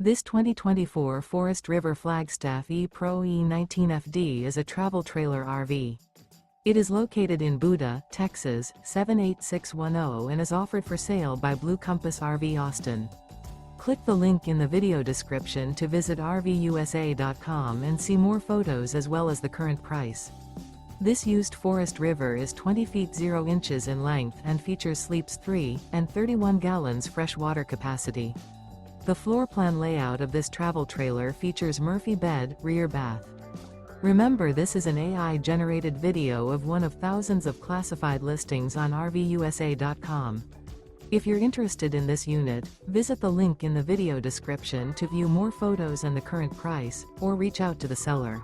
This 2024 Forest River Flagstaff E-Pro E19FD is a travel trailer RV. It is located in Buda, Texas, 78610 and is offered for sale by Blue Compass RV Austin. Click the link in the video description to visit RVUSA.com and see more photos as well as the current price. This used Forest River is 20 feet 0 inches in length and features sleeps 3 and 31 gallons fresh water capacity. The floor plan layout of this travel trailer features Murphy bed, rear bath. Remember, this is an AI-generated video of one of thousands of classified listings on RVUSA.com. If you're interested in this unit, visit the link in the video description to view more photos and the current price, or reach out to the seller.